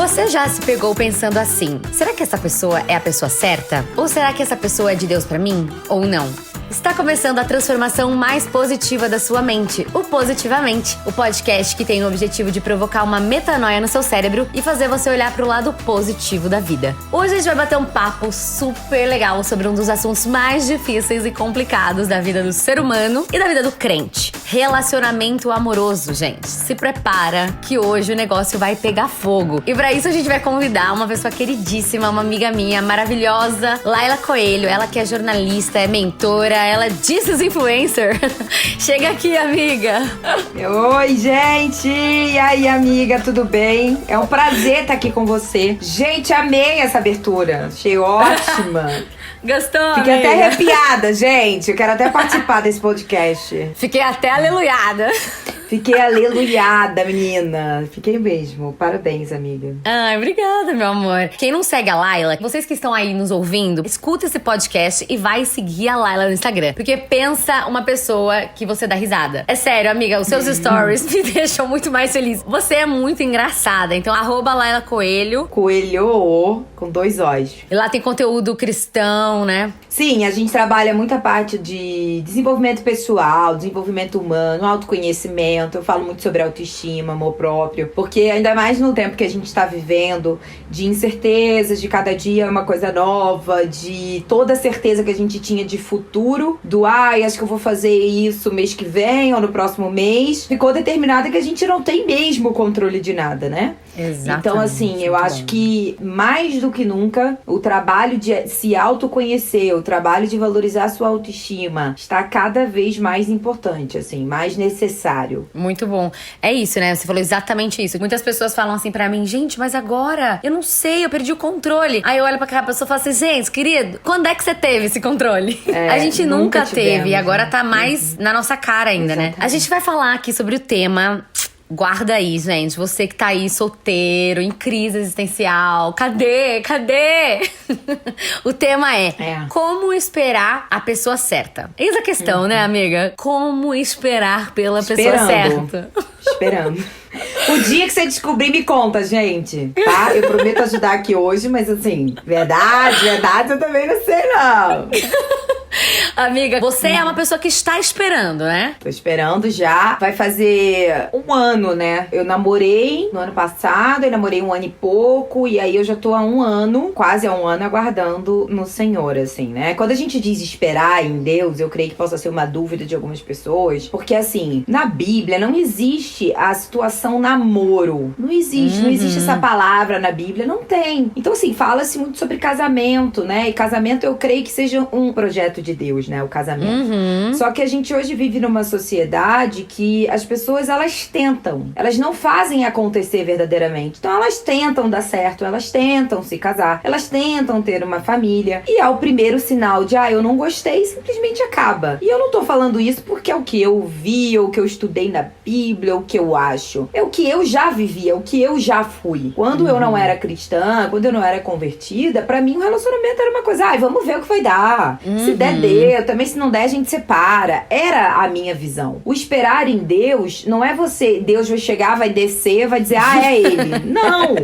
Você já se pegou pensando assim: será que essa pessoa é a pessoa certa? Ou será que essa pessoa é de Deus pra mim? Ou não? Está começando a transformação mais positiva da sua mente, o Positivamente, o podcast que tem o objetivo de provocar uma metanoia no seu cérebro e fazer você olhar para o lado positivo da vida. Hoje a gente vai bater um papo super legal sobre um dos assuntos mais difíceis e complicados da vida do ser humano e da vida do crente: relacionamento amoroso, gente. Se prepara que hoje o negócio vai pegar fogo. E para isso a gente vai convidar uma pessoa queridíssima, uma amiga minha maravilhosa, Laila Coelho. Ela que é jornalista, é mentora, ela é Jesus Influencer. Chega aqui, amiga. Oi, gente! E aí, amiga, tudo bem? É um prazer estar aqui com você. Gente, amei essa abertura. Achei ótima. Gostou, Fiquei amiga? até arrepiada, gente. Eu quero até participar desse podcast. Fiquei até aleluiada. Fiquei aleluiada, menina. Fiquei mesmo. Parabéns, amiga. Ai, obrigada, meu amor. Quem não segue a Laila, vocês que estão aí nos ouvindo, escuta esse podcast e vai seguir a Laila no Instagram. Porque pensa uma pessoa que você dá risada. É sério, amiga, os seus stories me deixam muito mais feliz. Você é muito engraçada. Então, @Laila Coelho. Coelho, com 2 Os. E lá tem conteúdo cristão, né? Sim, a gente trabalha muita parte de desenvolvimento pessoal, desenvolvimento humano, autoconhecimento. Eu falo muito sobre autoestima, amor próprio, porque ainda mais no tempo que a gente tá vivendo, de incertezas, de cada dia uma coisa nova, de toda a certeza que a gente tinha de futuro, do acho que eu vou fazer isso mês que vem ou no próximo mês, ficou determinada que a gente não tem mesmo controle de nada, né? Exatamente. Então, assim, eu acho que mais do que nunca, o trabalho de se autoconhecer, o trabalho de valorizar a sua autoestima está cada vez mais importante, assim, mais necessário. Muito bom. É isso, né? Você falou exatamente isso. Muitas pessoas falam assim pra mim: gente, mas agora eu não sei, eu perdi o controle. Aí eu olho pra aquela pessoa e falo assim: gente, querido, quando é que você teve esse controle? A gente nunca teve, e agora tá mais na nossa cara ainda, exatamente, né? A gente vai falar aqui sobre o tema. Guarda aí, gente. Você que tá aí solteiro, em crise existencial. Cadê? O tema é como esperar a pessoa certa. Eis a questão, né, amiga? Como esperar pela pessoa certa. Esperando. O dia que você descobrir, me conta, gente, tá? Eu prometo ajudar aqui hoje, mas assim, verdade, eu também não sei, não. Amiga, você é uma pessoa que está esperando, né? Tô esperando já. Vai fazer 1 ano, né? Eu namorei no ano passado, eu namorei 1 ano e pouco, e aí eu já tô há 1 ano, quase há 1 ano, aguardando no Senhor, assim, né? Quando a gente diz esperar em Deus, eu creio que possa ser uma dúvida de algumas pessoas, porque assim, na Bíblia não existe a situação namoro. Não existe essa palavra na Bíblia, não tem. Então assim, fala-se muito sobre casamento, né? E casamento eu creio que seja um projeto de Deus, né? O casamento. Só que a gente hoje vive numa sociedade que as pessoas, elas tentam. Elas não fazem acontecer verdadeiramente. Então elas tentam dar certo, elas tentam se casar, elas tentam ter uma família. E ao primeiro sinal de, eu não gostei, simplesmente acaba. E eu não tô falando isso porque é o que eu vi, ou o que eu estudei na Bíblia, ou o que eu acho. É o que eu já vivi, é o que eu já fui. Quando eu não era cristã, quando eu não era convertida, pra mim o relacionamento era uma coisa, vamos ver o que vai dar. Se der, deu. Também se não der, a gente separa. Era a minha visão. O esperar em Deus não é Deus vai chegar, vai descer, vai dizer, é ele. Não!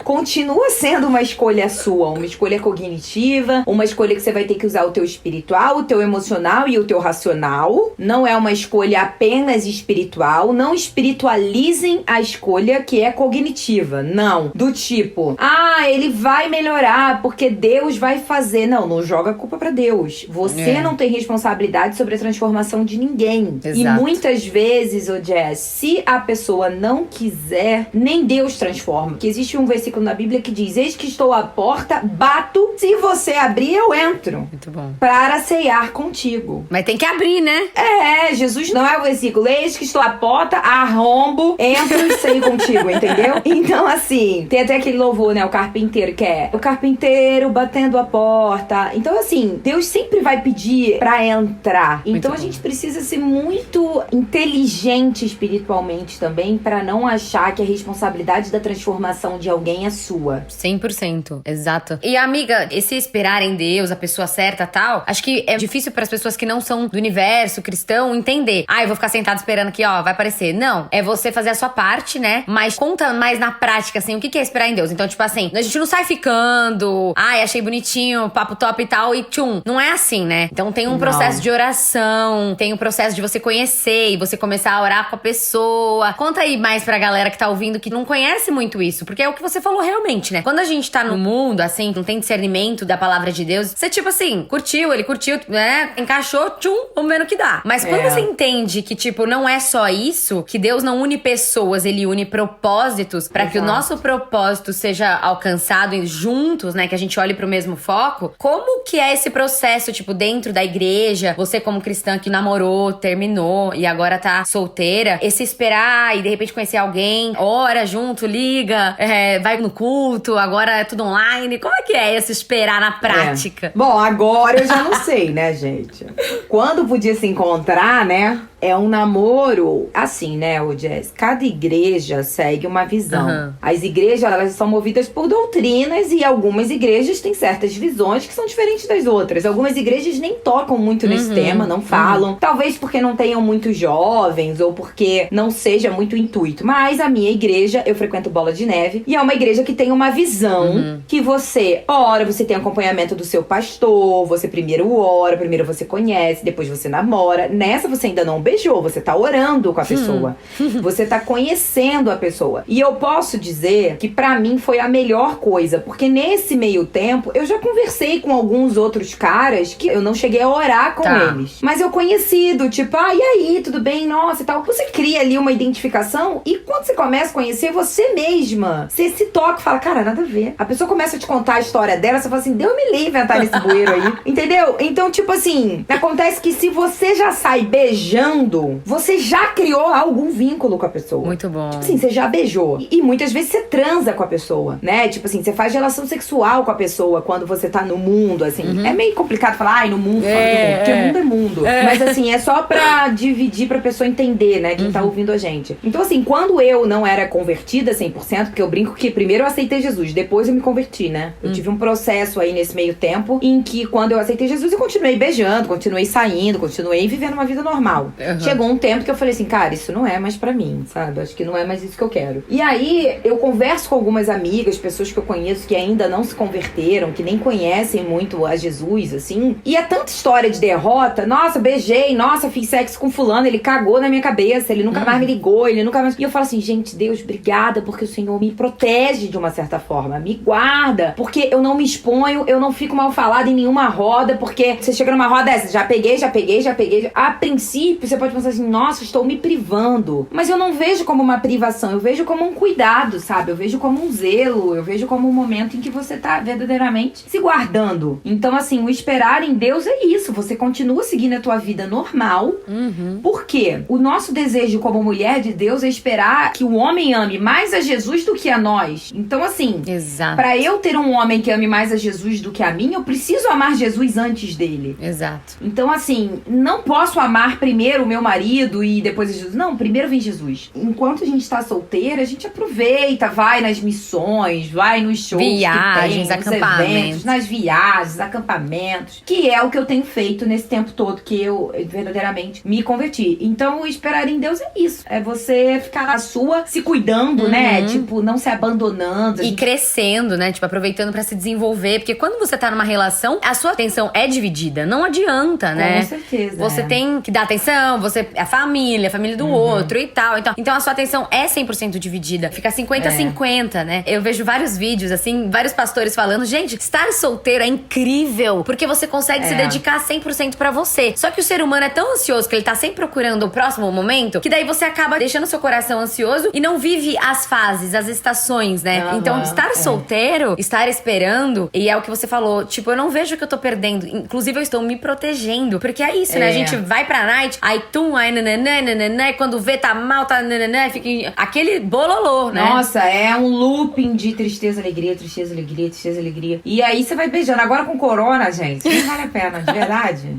Continua sendo uma escolha sua, uma escolha cognitiva, uma escolha que você vai ter que usar o teu espiritual, o teu emocional e o teu racional. Não é uma escolha apenas espiritual. Não espiritualizem a escolha que é cognitiva. Não. Do tipo, ele vai melhorar porque Deus vai fazer. Não joga a culpa pra Deus. Você não tem responsabilidade sobre a transformação de ninguém. Exato. E muitas vezes, Jess, se a pessoa não quiser, nem Deus transforma. Porque existe um versículo na Bíblia que diz: eis que estou à porta, bato, se você abrir, eu entro. Muito bom. Para ceiar contigo. Mas tem que abrir, né? Jesus não é o versículo: eis que estou à porta, arrombo, entro e ceio contigo, entendeu? Então, assim, tem até aquele louvor, né? O carpinteiro, que é o carpinteiro batendo a porta. Então, assim, Deus sempre vai pedir pra entrar. Então, a gente precisa ser muito inteligente espiritualmente também, pra não achar que a responsabilidade da transformação de alguém é sua. 100%, exato. E amiga, esse esperar em Deus, a pessoa certa e tal, acho que é difícil para as pessoas que não são do universo cristão entender. Eu vou ficar sentado esperando que, vai aparecer. Não, é você fazer a sua parte, né? Mas conta mais na prática, assim, o que é esperar em Deus. Então, tipo assim, a gente não sai ficando, achei bonitinho, papo top e tal, e tchum. Não é assim, né? Então tem um processo de oração, tem um processo de você conhecer e você começar a orar com a pessoa. Conta aí mais pra galera que tá ouvindo que não conhece muito isso, porque é o que você falou realmente, né? Quando a gente tá no mundo, assim, não tem discernimento da palavra de Deus, você tipo assim, curtiu, ele curtiu, né? Encaixou, tchum, vamos ver no que dá. Mas quando você entende que, tipo, não é só isso, que Deus não une pessoas, ele une propósitos pra que o nosso propósito seja alcançado juntos, né? Que a gente olhe pro mesmo foco. Como que é esse processo, tipo, dentro da igreja, você como cristã que namorou, terminou e agora tá solteira, esse esperar e de repente conhecer alguém, ora junto, liga, vai no culto, agora é tudo online. Como é que é esse esperar na prática? Bom, agora eu já não sei, né, gente? Quando podia se encontrar, né? É um namoro, assim, né, o Jess? Cada igreja segue uma visão. As igrejas, elas são movidas por doutrinas e algumas igrejas têm certas visões que são diferentes das outras. Algumas igrejas nem tocam muito nesse tema, não falam. Talvez porque não tenham muitos jovens ou porque não seja muito intuito. Mas a minha igreja, eu frequento Bola de Neve, e é uma igreja que tem uma visão que você ora, você tem acompanhamento do seu pastor, você primeiro ora, primeiro você conhece, depois você namora. Nessa você ainda não beijou, você tá orando com a pessoa. Você tá conhecendo a pessoa. E eu posso dizer que pra mim foi a melhor coisa, porque nesse meio tempo eu já conversei com alguns outros caras que eu não cheguei a orar com eles. Mas eu conheci do tipo, e aí, tudo bem? Nossa e tal. Você cria ali uma identificação e quando você começa a conhecer você mesma, você se toca e fala, cara, nada a ver. A pessoa começa a te contar a história dela, você fala assim, Deus me livre entrar nesse bueiro aí. Entendeu? Então, tipo assim, acontece que se você já sai beijando, você já criou algum vínculo com a pessoa. Muito bom. Tipo assim, você já beijou. E muitas vezes você transa com a pessoa, né? Tipo assim, você faz relação sexual com a pessoa quando você tá no mundo, assim. É meio complicado falar, no mundo, fora do mundo, porque o mundo é mundo. Mas assim, é só pra dividir pra pessoa entender, né? Quem tá ouvindo a gente. Então assim, quando eu não era convertida 100%, porque eu brinco que primeiro eu aceitei Jesus, depois eu me converti, né? Eu tive um processo aí nesse meio tempo em que quando eu aceitei Jesus eu continuei beijando, continuei saindo, continuei vivendo uma vida normal. Chegou um tempo que eu falei assim, cara, isso não é mais pra mim, sabe? Acho que não é mais isso que eu quero. E aí, eu converso com algumas amigas, pessoas que eu conheço que ainda não se converteram, que nem conhecem muito a Jesus, assim. E é tanta história de derrota. Nossa, beijei, nossa, fiz sexo com fulano, ele cagou na minha cabeça, ele nunca mais me ligou, ele nunca mais... E eu falo assim, gente, Deus, obrigada, porque o Senhor me protege de uma certa forma, me guarda, porque eu não me exponho, eu não fico mal falada em nenhuma roda, porque você chega numa roda dessa, já peguei. A princípio, você pode pensar assim, nossa, estou me privando. Mas eu não vejo como uma privação, eu vejo como um cuidado, sabe? Eu vejo como um zelo, eu vejo como um momento em que você tá verdadeiramente se guardando. Então, assim, o esperar em Deus é isso. Você continua seguindo a tua vida normal. Por quê? O nosso desejo como mulher de Deus é esperar que o homem ame mais a Jesus do que a nós. Então, assim, pra eu ter um homem que ame mais a Jesus do que a mim, eu preciso amar Jesus antes dele. Exato. Então, assim, não posso amar primeiro o meu marido e depois Jesus. Não, primeiro vem Jesus. Enquanto a gente tá solteira, a gente aproveita, vai nas missões, vai nos shows, viagens, acampamentos, eventos, nas viagens, acampamentos, que é o que eu tenho feito nesse tempo todo que eu verdadeiramente me converti. Então, esperar em Deus é isso. É você ficar na sua, se cuidando, né? Tipo, não se abandonando. E crescendo, né? Tipo, aproveitando pra se desenvolver. Porque quando você tá numa relação, a sua atenção é dividida. Não adianta, né? Com certeza. Você tem que dar atenção, a família do outro e tal. Então a sua atenção é 100% dividida. Fica 50-50, né? Eu vejo vários vídeos, assim, vários pastores falando, gente, estar solteiro é incrível, porque você consegue se dedicar 100% pra você. Só que o ser humano é tão ansioso que ele tá sempre procurando o próximo momento, que daí você acaba deixando seu coração ansioso e não vive as fases, as estações, né? Então, estar solteiro, estar esperando, e é o que você falou, tipo, eu não vejo que eu tô perdendo. Inclusive, eu estou me protegendo. Porque é isso, né? A gente vai pra night, aí aí nananã, quando vê tá mal, tá nananã, fica aquele bololô, né? Nossa, é um looping de tristeza, alegria, tristeza, alegria, tristeza, alegria. E aí você vai beijando. Agora com corona, gente, não vale a pena, de verdade.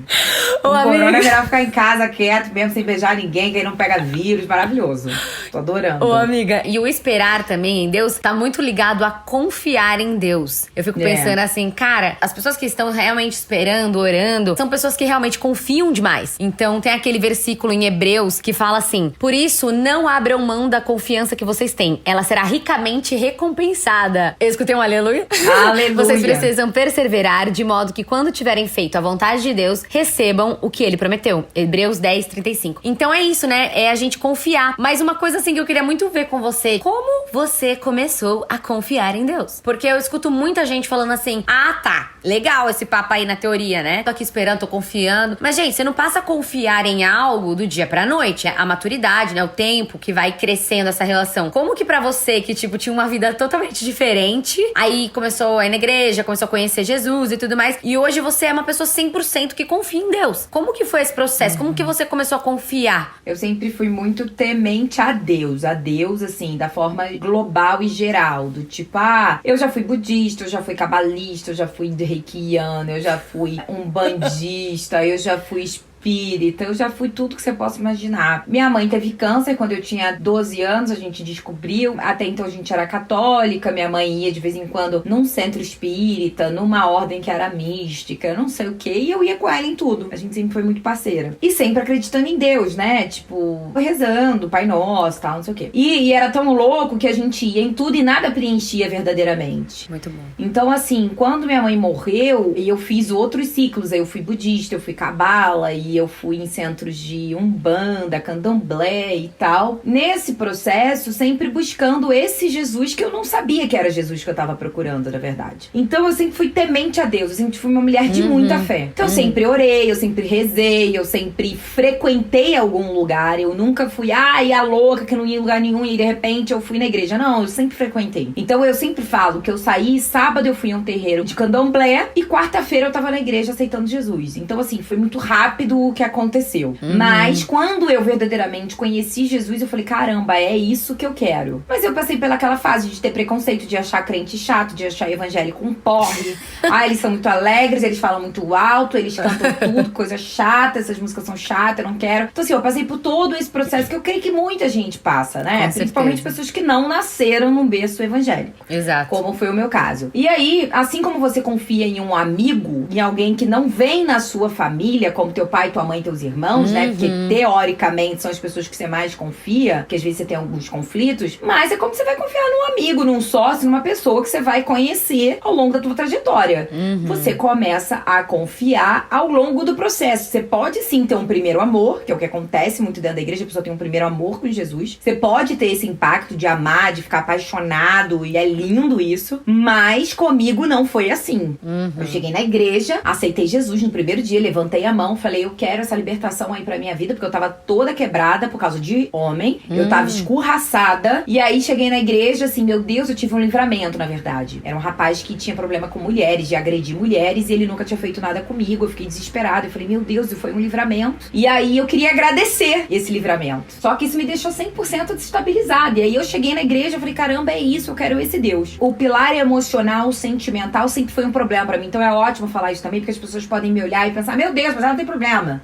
Com corona é melhor ficar em casa quieto, mesmo sem beijar ninguém, que aí não pega vírus. Maravilhoso. Tô adorando. Ô, amiga, e o esperar também em Deus tá muito ligado a confiar em Deus. Eu fico pensando assim, cara, as pessoas que estão realmente esperando, orando, são pessoas que realmente confiam demais. Então tem aquele versículo em Hebreus que fala assim: por isso não abram mão da confiança que vocês têm, ela será ricamente recompensada. Eu escutei um aleluia? Aleluia. Vocês precisam perseverar de modo que quando tiverem feito a vontade de Deus, recebam o que ele prometeu. Hebreus 10:35. Então é isso, né? É a gente confiar. Mas uma coisa assim que eu queria muito ver com você: como você começou a confiar em Deus? Porque eu escuto muita gente falando assim: ah, tá, legal esse papo aí na teoria, né? Tô aqui esperando, tô confiando. Mas, gente, você não passa a confiar em algo do dia pra noite. É a maturidade, né? O tempo que vai crescendo essa relação. Como que pra você, que, tipo, tinha uma vida totalmente diferente, aí começou a ir na igreja, começou a conhecer Jesus e tudo mais, e hoje você é uma pessoa 100% que confia em Deus. Como que foi esse processo? Como que você começou a confiar? Eu sempre fui muito temente a Deus, assim, da forma global e geral, do tipo, eu já fui budista, eu já fui cabalista, eu já fui reikiana, eu já fui umbandista, eu já fui espírita, eu já fui tudo que você possa imaginar. Minha mãe teve câncer quando eu tinha 12 anos, a gente descobriu. Até então a gente era católica, minha mãe ia de vez em quando num centro espírita, numa ordem que era mística, não sei o que, e eu ia com ela em tudo. A gente sempre foi muito parceira. E sempre acreditando em Deus, né? Tipo, rezando, Pai Nosso, tal, não sei o que. E era tão louco que a gente ia em tudo e nada preenchia verdadeiramente. Muito bom. Então, assim, quando minha mãe morreu, eu fiz outros ciclos. Aí eu fui budista, eu fui cabala, e eu fui em centros de umbanda, candomblé e tal. Nesse processo, sempre buscando esse Jesus que eu não sabia que era Jesus que eu tava procurando, na verdade. Então eu sempre fui temente a Deus, eu sempre fui uma mulher de muita fé. Então eu sempre orei, eu sempre rezei, eu sempre frequentei algum lugar. Eu nunca fui, a louca que não ia em lugar nenhum e de repente eu fui na igreja. Não, eu sempre frequentei. Então eu sempre falo que eu saí, sábado eu fui em um terreiro de candomblé e quarta-feira eu tava na igreja aceitando Jesus. Então assim, foi muito rápido o que aconteceu. Mas quando eu verdadeiramente conheci Jesus, eu falei, caramba, é isso que eu quero. Mas eu passei pelaquela fase de ter preconceito, de achar crente chato, de achar evangélico um porre. Eles são muito alegres, eles falam muito alto, eles cantam tudo, coisa chata, essas músicas são chatas, eu não quero. Então assim, eu passei por todo esse processo que eu creio que muita gente passa, né? Com Principalmente certeza. pessoas que não nasceram num berço evangélico. Exato. Como foi o meu caso. E aí, assim como você confia em um amigo, em alguém que não vem na sua família, como teu pai, tua mãe, teus irmãos, né? Porque teoricamente são as pessoas que você mais confia, que às vezes você tem alguns conflitos, mas é como você vai confiar num amigo, num sócio, numa pessoa que você vai conhecer ao longo da tua trajetória. Você começa a confiar ao longo do processo. Você pode sim ter um primeiro amor, que é o que acontece muito dentro da igreja, a pessoa tem um primeiro amor com Jesus. Você pode ter esse impacto de amar, de ficar apaixonado, e é lindo isso, mas comigo não foi assim. Eu cheguei na igreja, aceitei Jesus no primeiro dia, levantei a mão, falei, eu quero essa libertação aí pra minha vida, porque eu tava toda quebrada por causa de homem, eu tava escorraçada, e aí cheguei na igreja, assim, meu Deus, eu tive um livramento, na verdade. Era um rapaz que tinha problema com mulheres, de agredir mulheres, e ele nunca tinha feito nada comigo, eu fiquei desesperada, eu falei, meu Deus, foi um livramento. E aí eu queria agradecer esse livramento. Só que isso me deixou 100% desestabilizada, e aí eu cheguei na igreja, eu falei, caramba, é isso, eu quero esse Deus. O pilar emocional, sentimental, sempre foi um problema pra mim, então é ótimo falar isso também, porque as pessoas podem me olhar e pensar, meu Deus, mas ela não tem problema.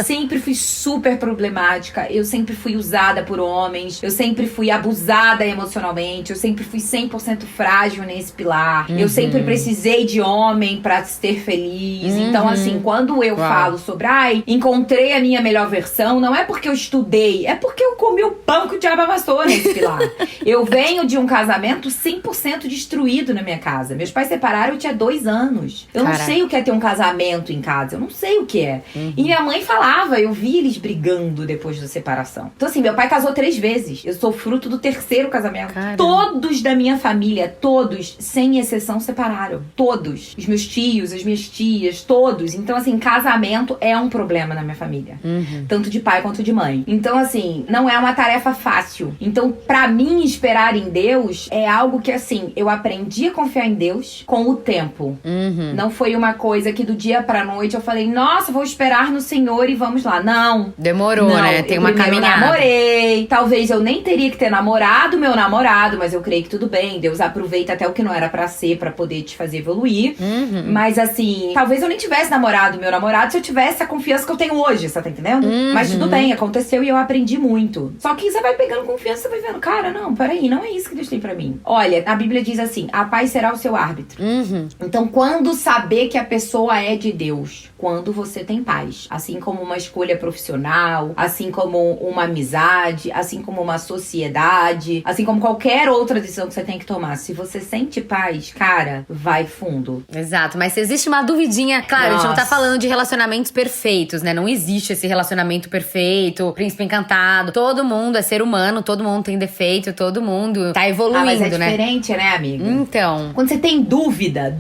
Sempre fui super problemática, eu sempre fui usada por homens, eu sempre fui abusada emocionalmente, eu sempre fui 100% frágil nesse pilar, eu sempre precisei de homem pra ser feliz. Então assim, quando eu falo sobre, encontrei a minha melhor versão, não é porque eu estudei, é porque eu comi o pão que o diabo amassou nesse pilar. Eu venho de um casamento 100% destruído na minha casa. Meus pais separaram, eu tinha 2 anos. Eu não sei o que é ter um casamento em casa, eu não sei o que é. E minha mãe falava, eu vi eles brigando depois da separação. Então assim, meu pai casou 3 vezes. Eu sou fruto do 3º casamento. Caramba. Todos da minha família, todos, sem exceção, separaram. Todos. Os meus tios, as minhas tias, todos. Então assim, casamento é um problema na minha família. Tanto de pai quanto de mãe. Então assim, não é uma tarefa fácil. Então pra mim, esperar em Deus é algo que assim, eu aprendi a confiar em Deus com o tempo. Não foi uma coisa que do dia pra noite eu falei, nossa, vou esperar andar no Senhor e vamos lá. Não. Demorou, né? Tem uma caminhada. caminhada. Eu namorei. Talvez eu nem teria que ter namorado meu namorado, mas eu creio que tudo bem. Deus aproveita até o que não era pra ser, pra poder te fazer evoluir. Mas assim, talvez eu nem tivesse namorado meu namorado se eu tivesse a confiança que eu tenho hoje, você tá entendendo? Mas tudo bem, aconteceu e eu aprendi muito. Só que você vai pegando confiança, você vai vendo, cara, não, peraí, não é isso que Deus tem pra mim. Olha, a Bíblia diz assim, a paz será o seu árbitro. Então, quando saber que a pessoa é de Deus? Quando você tem paz. Assim como uma escolha profissional, assim como uma amizade, assim como uma sociedade, assim como qualquer outra decisão que você tem que tomar. Se você sente paz, cara, vai fundo. Exato, mas se existe uma duvidinha, claro, a gente não tá falando de relacionamentos perfeitos, né? Não existe esse relacionamento perfeito, príncipe encantado. Todo mundo é ser humano, todo mundo tem defeito, todo mundo tá evoluindo, mas é né? diferente, né, amiga? Então. Quando você tem dúvida.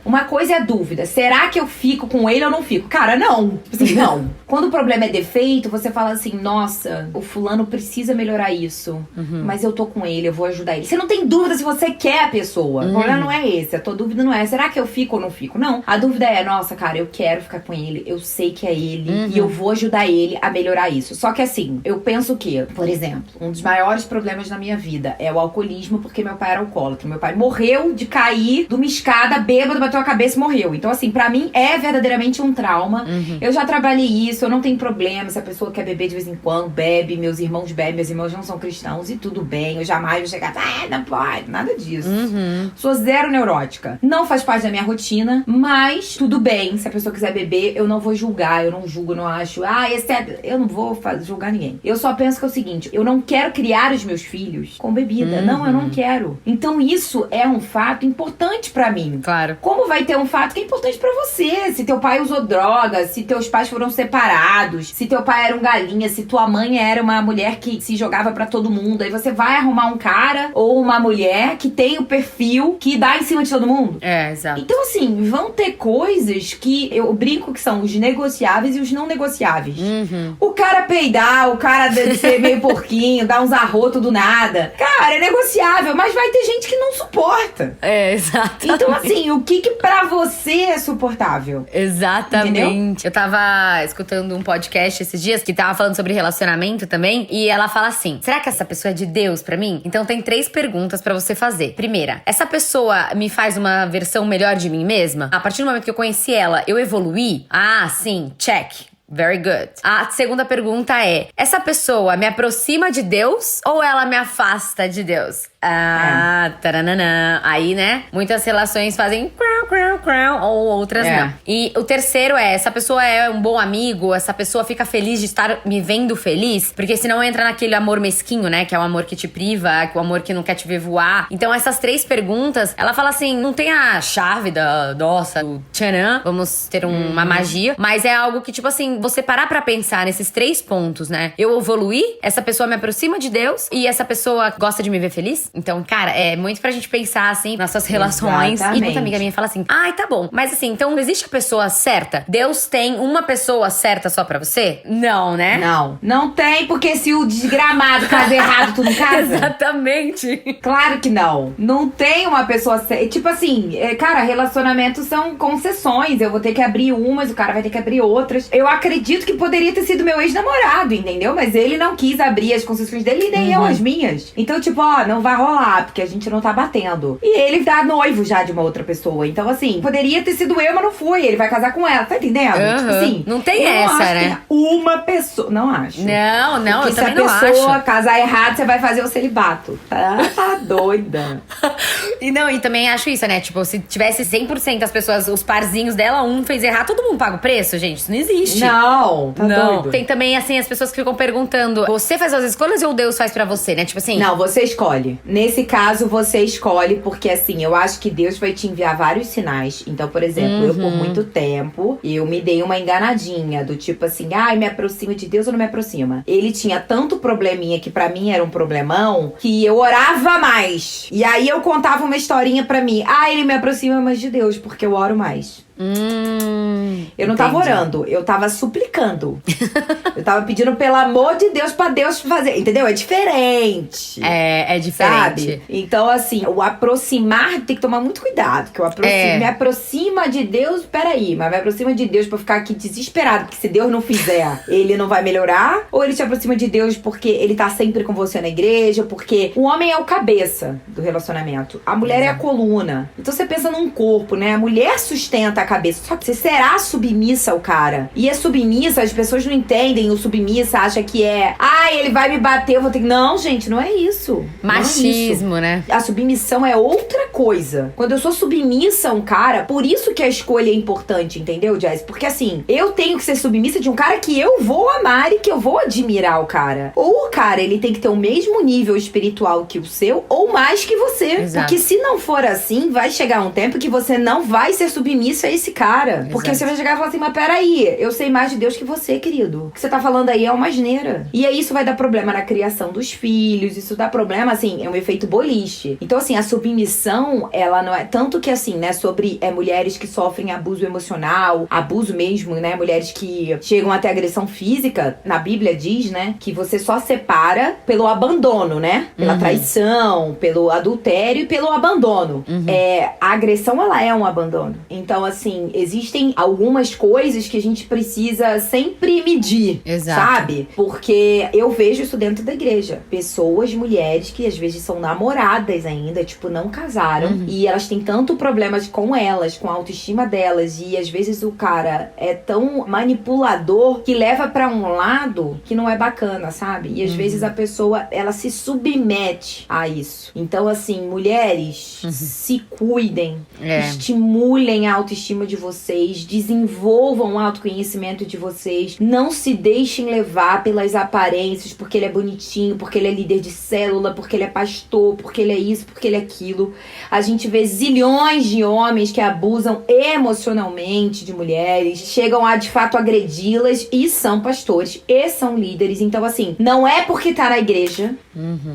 Uma coisa é a dúvida. Será que eu fico com ele ou não fico? Cara, não. Assim, não. Quando o problema é defeito, você fala assim, nossa, o fulano precisa melhorar isso. Mas eu tô com ele, eu vou ajudar ele. Você não tem dúvida se você quer a pessoa. O problema não é esse. A tua dúvida não é, será que eu fico ou não fico? Não. A dúvida é, nossa, cara, eu quero ficar com ele. Eu sei que é ele. E eu vou ajudar ele a melhorar isso. Só que assim, eu penso que, por exemplo, um dos maiores problemas na minha vida é o alcoolismo, porque meu pai era alcoólatra. Meu pai morreu de cair de uma escada, bêbado, bateu a cabeça e morreu. Então assim, pra mim é verdadeiramente um trauma. Eu já trabalhei isso, eu não tenho problema. Se a pessoa quer beber de vez em quando, bebe. Meus irmãos bebem, meus irmãos não são cristãos e tudo bem. Eu jamais vou chegar, não pode, nada disso. Sou zero neurótica. Não faz parte da minha rotina, mas tudo bem. Se a pessoa quiser beber, eu não vou julgar, eu não julgo, não acho, esse é... Eu não vou julgar ninguém. Eu só penso que é o seguinte, eu não quero criar os meus filhos com bebida. Não, eu não quero. Então isso é um fato importante pra mim. Claro. Como vai ter um fato que é importante pra você? Se teu pai usou drogas, se teus pais foram separados, se teu pai era um galinha, se tua mãe era uma mulher que se jogava pra todo mundo, aí você vai arrumar um cara ou uma mulher que tem o perfil que dá em cima de todo mundo? É, exato. Então assim, vão ter coisas que eu brinco que são os negociáveis e os não negociáveis. O cara peidar, o cara ser meio porquinho, dar uns arrotos do nada. Cara, é negociável, mas vai ter gente que não suporta. É, exato. Então assim, o que pra você é suportável? Exatamente. Entendeu? Eu tava escutando um podcast esses dias que tava falando sobre relacionamento também, e ela fala assim, será que essa pessoa é de Deus pra mim? Então tem 3 perguntas pra você fazer. Primeira, essa pessoa me faz uma versão melhor de mim mesma? A partir do momento que eu conheci ela, eu evoluí? Ah, sim, check. Very good. A segunda pergunta é, essa pessoa me aproxima de Deus ou ela me afasta de Deus? Taranana. Aí, né, muitas relações fazem ou outras não. E o terceiro é, essa pessoa é um bom amigo, essa pessoa fica feliz de estar me vendo feliz, porque senão entra naquele amor mesquinho, né, que é o amor que te priva, que é o amor que não quer te ver voar. Então essas 3 perguntas, ela fala assim, não tem a chave da, nossa, do tcharam, vamos ter uma magia, mas é algo que, tipo assim, você parar pra pensar nesses 3 pontos, né, eu evoluí, essa pessoa me aproxima de Deus e essa pessoa gosta de me ver feliz. Então, cara, é muito pra gente pensar, assim, nas suas relações. Exatamente. E muita amiga minha fala assim, ai, tá bom. Mas assim, então existe a pessoa certa? Deus tem uma pessoa certa só pra você? Não, né? Não. Não tem, porque se o desgramado casa errado, tu não casa? Exatamente. Claro que não. Não tem uma pessoa certa. Tipo assim, cara, relacionamentos são concessões. Eu vou ter que abrir umas, o cara vai ter que abrir outras. Eu acredito que poderia ter sido meu ex-namorado, entendeu? Mas ele não quis abrir as concessões dele e nem eu as minhas. Então, tipo, não vai rolar, porque a gente não tá batendo. E ele tá noivo já de uma outra pessoa. Então, assim, poderia ter sido eu, mas não foi. Ele vai casar com ela, tá entendendo? Tipo assim, não tem essa, né? Uma pessoa. Não acho. Não, porque eu também não acho. Se a pessoa casar errado, você vai fazer o celibato. Tá doida. E também acho isso, né? Tipo, se tivesse 100% das pessoas, os parzinhos dela, um fez errado, todo mundo paga o preço, gente. Isso não existe. Não, tá doido. Tem também, assim, as pessoas que ficam perguntando, você faz as escolhas ou Deus faz pra você, né? Tipo assim... Não, você escolhe. Nesse caso, você escolhe, porque assim, eu acho que Deus vai te enviar vários sinais. Então, por exemplo, eu por muito tempo, eu me dei uma enganadinha, do tipo assim, me aproxima de Deus ou não me aproxima? Ele tinha tanto probleminha, que pra mim era um problemão, que eu orava mais. E aí eu contava uma historinha pra mim, ele me aproxima mais de Deus, porque eu oro mais. Eu não tava orando, eu tava suplicando. Eu tava pedindo pelo amor de Deus pra Deus fazer. Entendeu? É diferente. É diferente. Sabe? Então, assim, o aproximar tem que tomar muito cuidado. Que me aproxima de Deus, peraí, mas me aproxima de Deus pra ficar aqui desesperado. Porque se Deus não fizer, ele não vai melhorar. Ou ele te aproxima de Deus porque ele tá sempre com você na igreja. Porque o homem é o cabeça do relacionamento. A mulher é a coluna. Então você pensa num corpo, né? A mulher sustenta a cabeça. Só que você será submissa ao cara. E a submissa, as pessoas não entendem. O submissa acha que é... ele vai me bater, eu vou ter que... Não, gente, não é isso. Machismo, né? A submissão é outra coisa. Quando eu sou submissa a um cara, por isso que a escolha é importante, entendeu, Jess? Porque assim, eu tenho que ser submissa de um cara que eu vou amar e que eu vou admirar o cara. Ou o cara, ele tem que ter o mesmo nível espiritual que o seu, ou mais que você. Exato. Porque se não for assim, vai chegar um tempo que você não vai ser submissa a esse cara. Exato. Porque você vai chegar e falar assim, mas peraí, eu sei mais de Deus que você, querido. O que você tá falando aí é uma asneira. E aí isso vai dar problema na criação dos filhos, isso dá problema, assim, é um efeito boliche. Então, assim, a submissão, ela não é... Tanto que, assim, né, sobre mulheres que sofrem abuso emocional, abuso mesmo, né, mulheres que chegam até agressão física, na Bíblia diz, né, que você só separa pelo abandono, né? Pela traição, pelo adultério e pelo abandono. A agressão, ela é um abandono. Então, assim, existem algumas coisas que a gente precisa sempre medir, sabe? Porque eu vejo isso dentro da igreja. Pessoas, mulheres que às vezes são namoradas ainda, tipo, não casaram. E elas têm tanto problemas com elas, com a autoestima delas. E às vezes o cara é tão manipulador que leva pra um lado que não é bacana, sabe? E às vezes a pessoa, ela se submete a isso. Então, assim, mulheres, se cuidem, estimulem a autoestima de vocês, desenvolvam o autoconhecimento de vocês, não se deixem levar pelas aparências, porque ele é bonitinho, porque ele é líder de célula, porque ele é pastor, porque ele é isso, porque ele é aquilo. A gente vê zilhões de homens que abusam emocionalmente de mulheres, chegam a, de fato, agredi-las e são pastores e são líderes. Então, assim, não é porque tá na igreja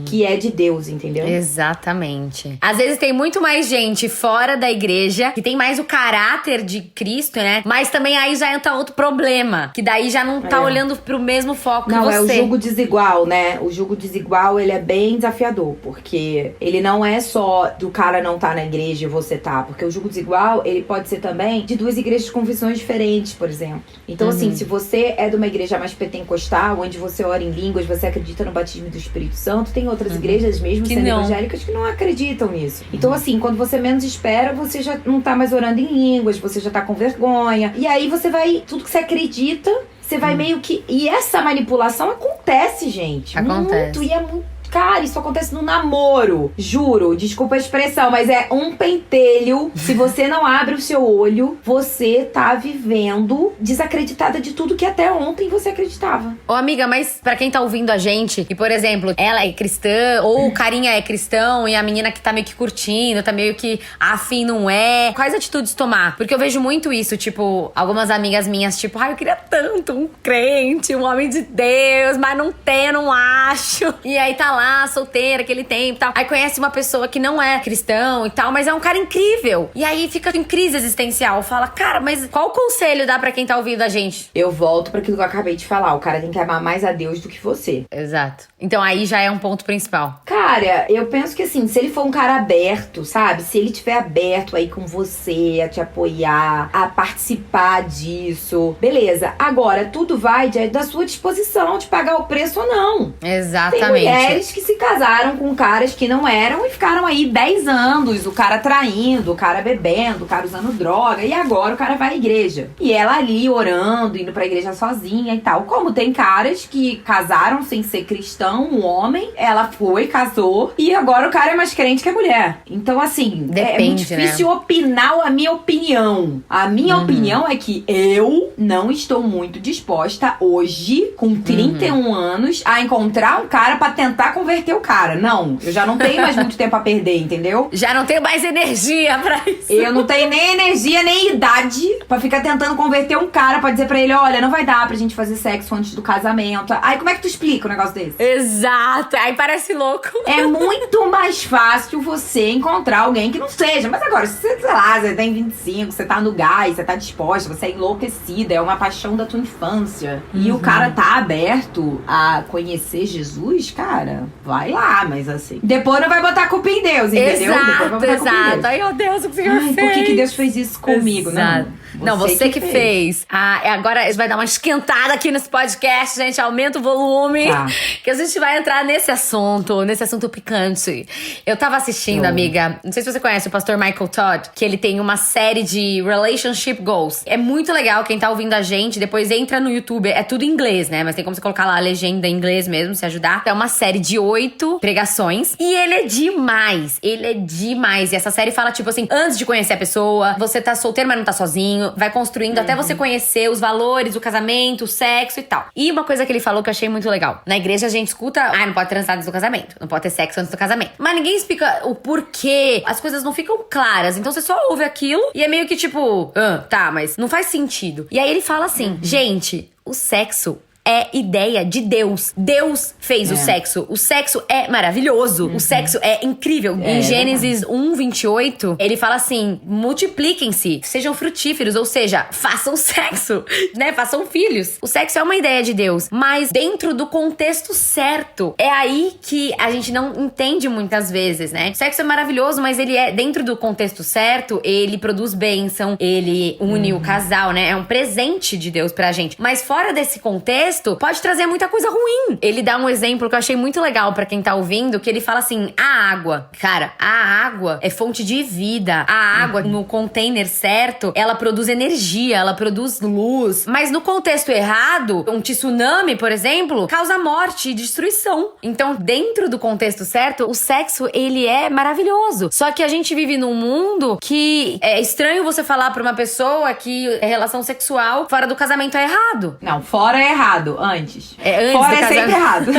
que é de Deus, entendeu? Exatamente. Às vezes tem muito mais gente fora da igreja que tem mais o caráter de Cristo, né? Mas também aí já entra outro problema, que daí já não tá olhando pro mesmo foco que você. Não, é o julgo desigual, né? O julgo desigual, ele é bem desafiador, porque ele não é só do cara não tá na igreja e você tá, porque o julgo desigual, ele pode ser também de duas igrejas com visões diferentes, por exemplo. Então, assim, se você é de uma igreja mais pentecostal, onde você ora em línguas, você acredita no batismo do Espírito Santo, tem outras igrejas, mesmo que sendo não. evangélicas, que não acreditam nisso. Então, assim, quando você menos espera, você já não tá mais orando em línguas, você já tá com vergonha. E aí você vai, tudo que você acredita, você vai meio que... E essa manipulação acontece, gente. Acontece. Muito, e é muito... Cara, isso acontece no namoro. Juro, desculpa a expressão, mas é um pentelho. Se você não abre o seu olho, você tá vivendo desacreditada de tudo que até ontem você acreditava. Ô, amiga, mas pra quem tá ouvindo a gente, e por exemplo, ela é cristã, ou o carinha é cristão, e a menina que tá meio que curtindo, tá meio que afim não é, quais atitudes tomar? Porque eu vejo muito isso, tipo, algumas amigas minhas, tipo, eu queria tanto um crente, um homem de Deus, mas não tem, eu não acho. E aí tá lá, solteira, aquele tempo e tal. Aí conhece uma pessoa que não é cristão e tal, mas é um cara incrível. E aí fica em crise existencial. Fala, cara, mas qual conselho dá pra quem tá ouvindo a gente? Eu volto pra aquilo que eu acabei de falar. O cara tem que amar mais a Deus do que você. Exato. Então aí já é um ponto principal. Cara, eu penso que assim, se ele for um cara aberto, sabe? Se ele estiver aberto aí com você, a te apoiar, a participar disso, beleza. Agora, tudo vai da sua disposição de pagar o preço ou não. Exatamente. Tem mulheres que se casaram com caras que não eram e ficaram aí 10 anos, o cara traindo, o cara bebendo, o cara usando droga, e agora o cara vai à igreja. E ela ali orando, indo pra igreja sozinha e tal. Como tem caras que casaram sem ser cristão, um homem, ela foi, casou, e agora o cara é mais crente que a mulher. Então, assim, depende, é muito difícil opinar a minha opinião. A minha opinião é que eu não estou muito disposta hoje, com 31 anos, a encontrar um cara pra tentar converter o cara. Não, eu já não tenho mais muito tempo a perder, entendeu? Já não tenho mais energia pra isso. Eu não tenho nem energia, nem idade pra ficar tentando converter um cara pra dizer pra ele, olha, não vai dar pra gente fazer sexo antes do casamento. Aí como é que tu explica um negócio desse? Exato, aí parece louco. É muito mais fácil você encontrar alguém que não seja. Mas agora, se você, sei lá, você tem 25, você tá no gás, você tá disposta, você é enlouquecida, é uma paixão da tua infância. E o cara tá aberto a conhecer Jesus, cara, vai lá, mas assim. Depois não vai botar a culpa em Deus, entendeu? Exato. Ai, meu Deus, o que você fez? Por que Deus fez isso comigo? Exato. Não, você que fez. Agora a gente vai dar uma esquentada aqui nesse podcast, gente. Aumenta o volume. Tá. Que a gente vai entrar nesse assunto picante. Eu tava assistindo, amiga, não sei se você conhece o pastor Michael Todd, que ele tem uma série de Relationship Goals. É muito legal, quem tá ouvindo a gente, depois entra no YouTube. É tudo em inglês, né? Mas tem como você colocar lá a legenda em inglês mesmo, se ajudar. É uma série de 8 pregações. E ele é demais. Ele é demais. E essa série fala, tipo assim, antes de conhecer a pessoa, você tá solteiro, mas não tá sozinho. Vai construindo até você conhecer os valores, o casamento, o sexo e tal. E uma coisa que ele falou que eu achei muito legal. Na igreja a gente escuta, não pode transar antes do casamento. Não pode ter sexo antes do casamento. Mas ninguém explica o porquê. As coisas não ficam claras. Então você só ouve aquilo e é meio que tipo, tá, mas não faz sentido. E aí ele fala assim, gente, o sexo é ideia de Deus. Deus fez o sexo. O sexo é maravilhoso. O sexo é incrível. Em Gênesis 1:28, ele fala assim, multipliquem-se, sejam frutíferos, ou seja, façam sexo, né? Façam filhos. O sexo é uma ideia de Deus, mas dentro do contexto certo. É aí que a gente não entende muitas vezes, né? O sexo é maravilhoso, mas ele é dentro do contexto certo, ele produz bênção, ele une o casal, né? É um presente de Deus pra gente. Mas fora desse contexto, pode trazer muita coisa ruim. Ele dá um exemplo que eu achei muito legal pra quem tá ouvindo, que ele fala assim, a água. Cara, a água é fonte de vida. A água, no container certo, ela produz energia, ela produz luz. Mas no contexto errado, um tsunami, por exemplo, causa morte e destruição. Então, dentro do contexto certo, o sexo, ele é maravilhoso. Só que a gente vive num mundo que é estranho você falar pra uma pessoa que relação sexual fora do casamento é errado. Não, fora é errado. Antes. Antes fora do é sempre errado.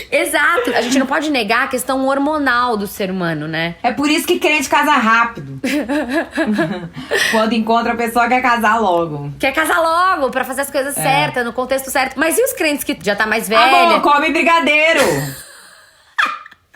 Exato. A gente não pode negar a questão hormonal do ser humano, né? É por isso que crente casa rápido. Quando encontra a pessoa, quer casar logo. Quer casar logo, pra fazer as coisas certas, no contexto certo. Mas e os crentes que já tá mais velha? Amor, come brigadeiro.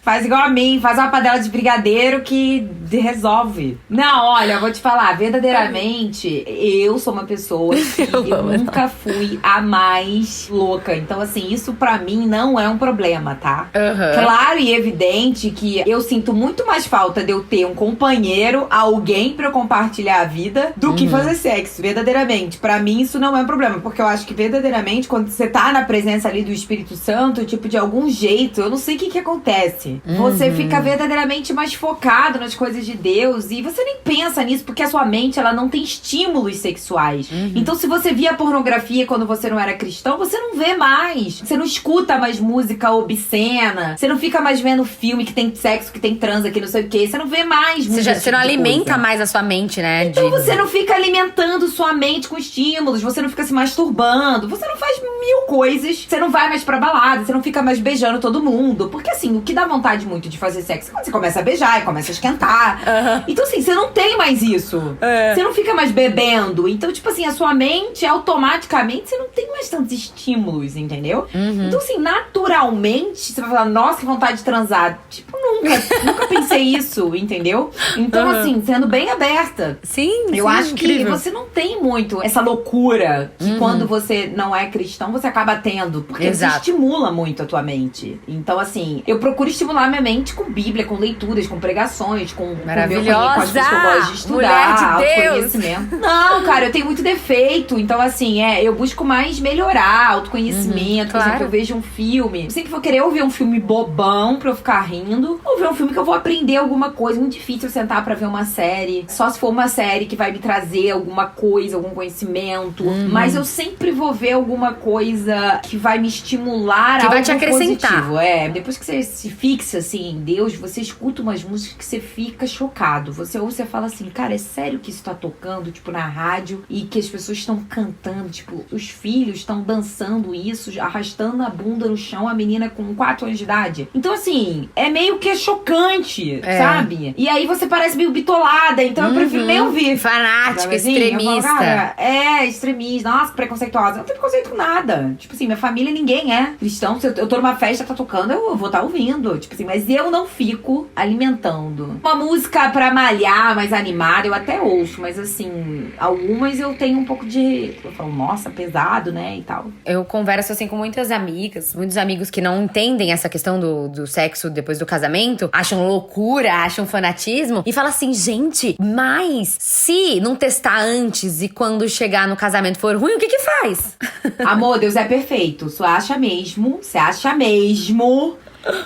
Faz igual a mim, faz uma panela de brigadeiro que resolve. Não, olha, eu vou te falar, verdadeiramente, eu sou uma pessoa que eu nunca fui a mais louca. Então, assim, isso pra mim não é um problema, tá? Claro e evidente que eu sinto muito mais falta de eu ter um companheiro, alguém pra eu compartilhar a vida, do que fazer sexo, verdadeiramente. Pra mim, isso não é um problema, porque eu acho que verdadeiramente, quando você tá na presença ali do Espírito Santo, tipo, de algum jeito, eu não sei o que acontece. Você fica verdadeiramente mais focado nas coisas de Deus e você nem pensa nisso porque a sua mente, ela não tem estímulos sexuais. Então, se você via pornografia quando você não era cristão, você não vê mais. Você não escuta mais música obscena. Você não fica mais vendo filme que tem sexo, que tem transa, que não sei o quê. Você não vê mais música. Você não alimenta mais a sua mente, né? Então você não fica alimentando sua mente com estímulos. Você não fica se masturbando. Você não faz mil coisas. Você não vai mais pra balada. Você não fica mais beijando todo mundo. Porque assim, o que dá vontade muito de fazer sexo quando você começa a beijar e começa a esquentar. Então, assim, você não tem mais isso. Você não fica mais bebendo. Então, tipo assim, a sua mente, automaticamente, você não tem mais tantos estímulos, entendeu? Então, assim, naturalmente, você vai falar, nossa, que vontade de transar. Tipo, nunca pensei isso, entendeu? Então, assim, sendo bem aberta. Sim, eu acho incrível. que você não tem muito essa loucura que quando você não é cristão, você acaba tendo. Porque você estimula muito a tua mente. Então, assim, eu procuro estimular minha mente com Bíblia, com leituras, com pregações, com o meu com as coisas que eu gosto de estudar, mulher de Deus. autoconhecimento. Não, cara, eu tenho muito defeito. Então, assim, eu busco mais melhorar, autoconhecimento. Por exemplo, eu vejo um filme, eu sempre vou querer ouvir um filme bobão pra eu ficar rindo, ou vou ver um filme que eu vou aprender alguma coisa. Muito difícil eu sentar pra ver uma série. Só se for uma série que vai me trazer alguma coisa, algum conhecimento. Mas eu sempre vou ver alguma coisa que vai me estimular que a vai te acrescentar. positivo. Depois que você se fixa, assim, em Deus, você escuta umas músicas que você fica chocado. Você fala assim, cara, é sério que isso tá tocando, tipo, na rádio? E que as pessoas estão cantando, tipo, os filhos estão dançando isso, arrastando a bunda no chão, a menina com 4 anos de idade. Então, assim, é meio que chocante, sabe? E aí você parece meio bitolada, então eu prefiro nem ouvir. Fanática, extremista. Falo, cara, extremista. Nossa, preconceituosa. Não tem preconceito com nada. Tipo assim, minha família, ninguém é cristão. Se eu tô numa festa, tá tocando, eu vou estar ouvindo. Tipo assim, mas eu não fico alimentando. Uma música pra malhar, mais animada, eu até ouço, mas assim, algumas eu tenho um pouco de... Eu falo, nossa, pesado, né, e tal. Eu converso assim com muitas amigas, muitos amigos que não entendem essa questão do sexo depois do casamento, acham loucura, acham fanatismo, e falam assim, gente, mas se não testar antes e quando chegar no casamento for ruim, o que faz? Amor, Deus é perfeito. Você acha mesmo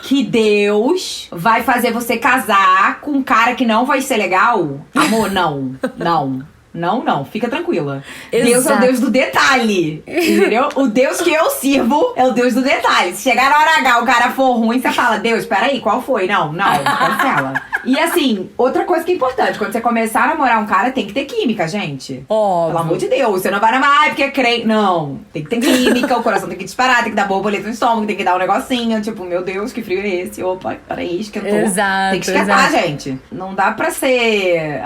que Deus vai fazer você casar com um cara que não vai ser legal? Amor, não. Não, fica tranquila. Exato. Deus é o Deus do detalhe, entendeu? O Deus que eu sirvo é o Deus do detalhe. Se chegar na hora H, o cara for ruim, você fala, Deus, peraí, qual foi? Não, cancela. E assim, outra coisa que é importante, quando você começar a namorar um cara, tem que ter química, gente. Óbvio. Pelo amor de Deus, você não vai namorar porque é crente. Não, tem que ter química, o coração tem que disparar, tem que dar borboleta no estômago, tem que dar um negocinho, tipo, meu Deus, que frio é esse? Opa, peraí, esquentou. Exato, tem que esquentar, gente. Não dá pra ser,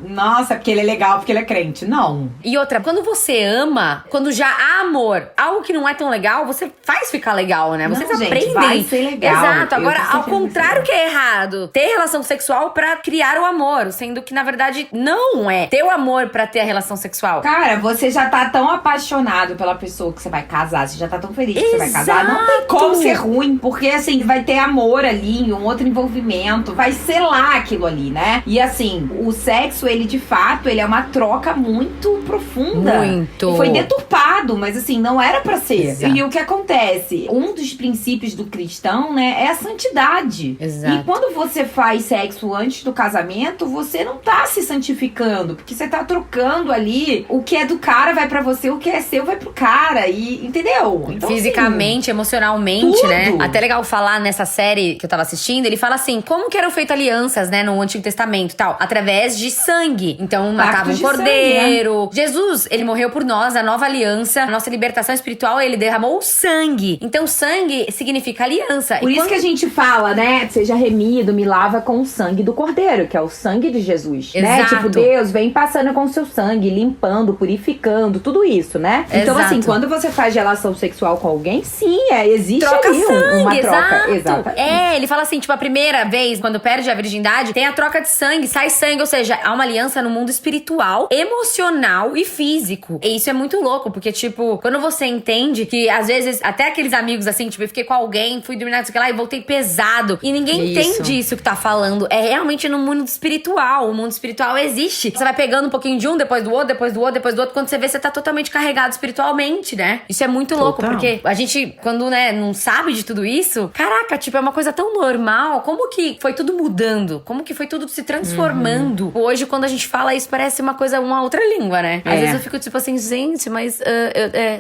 nossa, porque ele é legal, porque ele é crente. Não. E outra, quando você ama, quando já há amor, algo que não é tão legal, você faz ficar legal, né? Vocês não, gente, aprendem. vai ser legal. Exato. Agora, ao contrário que é errado, ter relação sexual pra criar o amor, sendo que, na verdade, não é ter o amor pra ter a relação sexual. Cara, você já tá tão apaixonado pela pessoa que você vai casar, você já tá tão feliz que você vai casar, não tem como ser ruim, porque, assim, vai ter amor ali, um outro envolvimento, vai selar aquilo ali, né? E, assim, o sexo, ele, de fato, ele é uma troca muito profunda. Muito. E foi deturpado, mas, assim, não era pra ser. Exato. E o que acontece? Um dos princípios do cristão, né, é a santidade. Exato. E quando você faz sexo antes do casamento, você não tá se santificando, porque você tá trocando ali o que é do cara vai pra você, o que é seu vai pro cara, e entendeu? Então, fisicamente, assim, emocionalmente, tudo. né? Até legal falar nessa série que eu tava assistindo, ele fala assim, como que eram feitas alianças, né, no Antigo Testamento e tal? Através de sangue. Então, matava um cordeiro. Sangue, né? Jesus, ele morreu por nós, a nova aliança, a nossa libertação espiritual, ele derramou o sangue. Então, sangue significa aliança. Por isso que a gente fala, né, seja remido, me lava com o sangue do cordeiro, que é o sangue de Jesus, né? Exato. Tipo, Deus vem passando com o seu sangue, limpando, purificando, tudo isso, né? Então, Exato. assim, quando você faz relação sexual com alguém, sim, existe troca ali sangue, uma troca. exato. Ele fala assim, tipo, a primeira vez, quando perde a virgindade, tem a troca de sangue, sai sangue, ou seja, há uma aliança no mundo espiritual, emocional e físico. E isso é muito louco, porque, tipo, quando você entende que, às vezes, até aqueles amigos, assim, tipo, eu fiquei com alguém, fui dormir, não sei o que lá, e voltei pesado. E ninguém entende isso que tá falando. É realmente no mundo espiritual. O mundo espiritual existe. Você vai pegando um pouquinho de um, depois do outro, depois do outro, depois do outro. Quando você vê, você tá totalmente carregado espiritualmente, né? Isso é muito louco, porque a gente, quando, né, não sabe de tudo isso, caraca, tipo, é uma coisa tão normal. Como que foi tudo mudando? Como que foi tudo se transformando? Hoje, quando a gente fala isso, parece uma coisa, uma outra língua, né? Às vezes eu fico tipo assim, gente, mas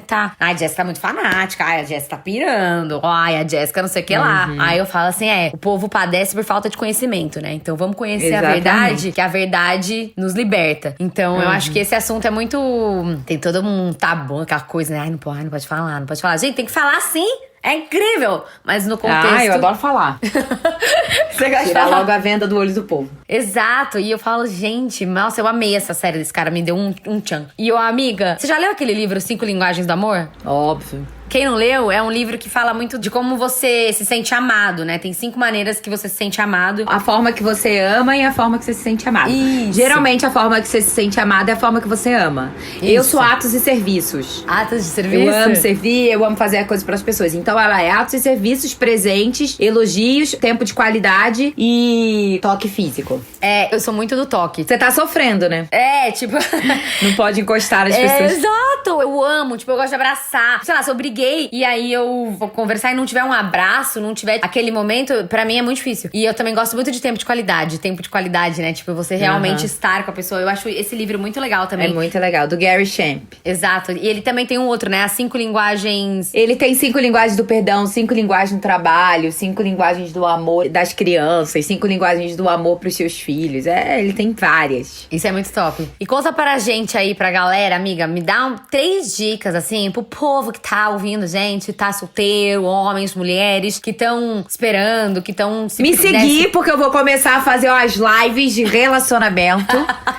tá. Ai, a Jéssica tá muito fanática. Ai, a Jéssica tá pirando. Ai, a Jéssica não sei o que lá. Aí eu falo assim, o povo padece por falta de conhecimento, né? Então vamos conhecer a verdade, que a verdade nos liberta. Então eu acho que esse assunto é muito... Tem todo um tabu, aquela coisa, né? Ai, não pode falar, não pode falar. Gente, tem que falar sim! É incrível! Mas no contexto... eu adoro falar. Você gosta de tirar falar? logo a venda do olho do povo. Exato. E eu falo, gente, nossa, eu amei essa série desse cara, me deu um tchan. E eu, amiga, você já leu aquele livro 5 Linguagens do Amor? Óbvio. Quem não leu, é um livro que fala muito de como você se sente amado, né? Tem 5 maneiras que você se sente amado. A forma que você ama e a forma que você se sente amado. Isso. Geralmente a forma que você se sente amado é a forma que você ama. Isso. Eu sou atos e serviços. Atos de serviço? Eu amo servir, eu amo fazer coisas para as pessoas. Então ela é atos e serviços, presentes, elogios, tempo de qualidade e toque físico. Eu sou muito do toque. Você tá sofrendo, né? Tipo... Não pode encostar as pessoas. Exato! Eu amo, tipo, eu gosto de abraçar. Sei lá, sou briguenta. liguei e aí eu vou conversar e não tiver um abraço, não tiver aquele momento, pra mim é muito difícil. E eu também gosto muito de tempo de qualidade, né? Tipo, você realmente estar com a pessoa. Eu acho esse livro muito legal também. É muito legal, do Gary Shamp. Exato. E ele também tem um outro, né? As 5 linguagens... Ele tem 5 linguagens do perdão, 5 linguagens do trabalho, 5 linguagens do amor das crianças, 5 linguagens do amor pros seus filhos. Ele tem várias. Isso é muito top. E conta pra gente aí, pra galera, amiga, me dá 3 dicas, assim, pro povo que tá ouvindo, gente, tá solteiro, homens, mulheres, que estão esperando, que estão... Me seguir, porque eu vou começar a fazer umas lives de relacionamento